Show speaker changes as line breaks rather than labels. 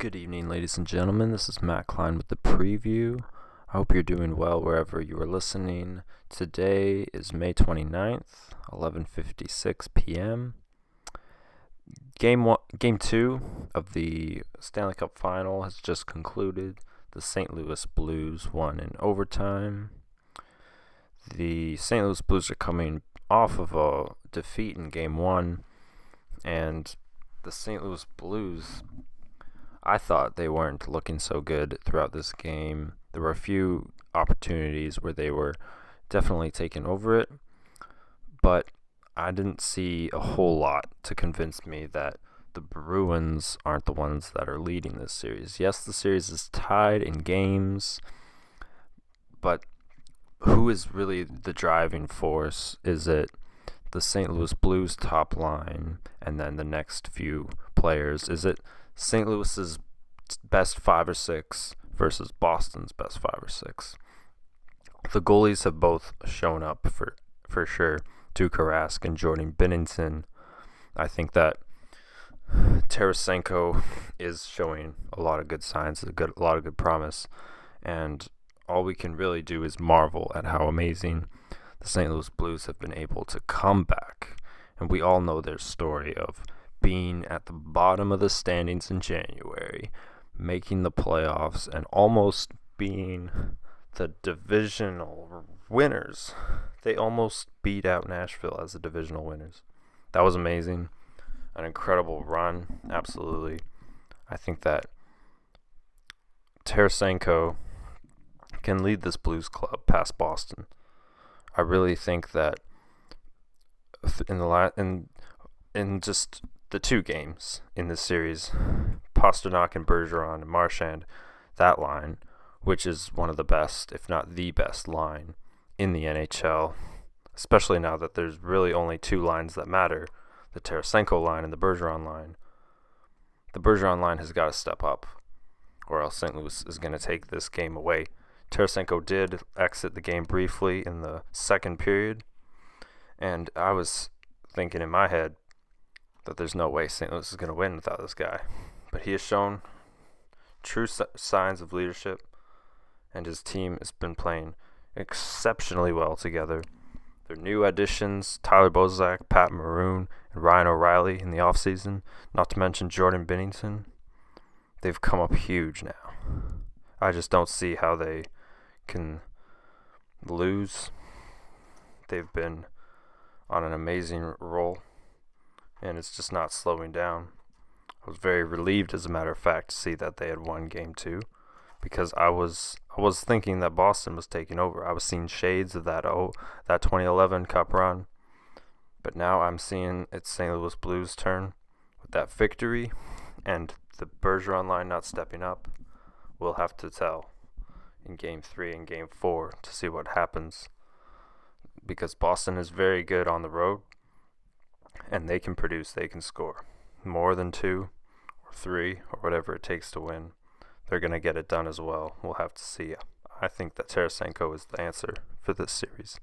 Good evening, ladies and gentlemen. This is Matt Klein with the preview. I hope you're doing well wherever you are listening. Today is May 29th, 11:56 p.m. Game 2 of the Stanley Cup Final has just concluded. The St. Louis Blues won in overtime. The St. Louis Blues are coming off of a defeat in Game 1, and the St. Louis Blues, I thought they weren't looking so good throughout this game. There were a few opportunities where they were definitely taking over it, but I didn't see a whole lot to convince me that the Bruins aren't the ones that are leading this series. Yes, the series is tied in games, but who is really the driving force? Is it the St. Louis Blues top line and then the next few players? Is it St. Louis's best 5 or 6 versus Boston's best 5 or 6? The goalies have both shown up for sure. Tuukka Rask and Jordan Binnington. I think that Tarasenko is showing a lot of good signs, a lot of good promise, and all we can really do is marvel at how amazing the St. Louis Blues have been able to come back. And we all know their story of being at the bottom of the standings in January, making the playoffs, and almost being the divisional winners. They almost beat out Nashville as the divisional winners. That was amazing. An incredible run, absolutely. I think that Tarasenko can lead this Blues club past Boston. I really think that in just the two games in this series, Pastrnak and Bergeron and Marchand, that line, which is one of the best, if not the best line in the NHL, especially now that there's really only two lines that matter, the Tarasenko line and the Bergeron line. The Bergeron line has got to step up, or else St. Louis is going to take this game away. Tarasenko did exit the game briefly in the second period, and I was thinking in my head that there's no way St. Louis is going to win without this guy. But he has shown true signs of leadership, and his team has been playing exceptionally well together. Their new additions, Tyler Bozak, Pat Maroon, and Ryan O'Reilly in the offseason, not to mention Jordan Binnington, they've come up huge now. I just don't see how they can lose. They've been on an amazing roll, and it's just not slowing down. I was very relieved, as a matter of fact, to see that they had won Game 2, because I was thinking that Boston was taking over. I was seeing shades of that 2011 Cup run, but now I'm seeing it's St. Louis Blues' turn with that victory, and the Bergeron line not stepping up. We'll have to tell in Game 3 and Game 4 to see what happens, because Boston is very good on the road, and they can produce, they can score more than 2 or 3 or whatever it takes to win. They're going to get it done as well. We'll have to see. I think that Tarasenko is the answer for this series.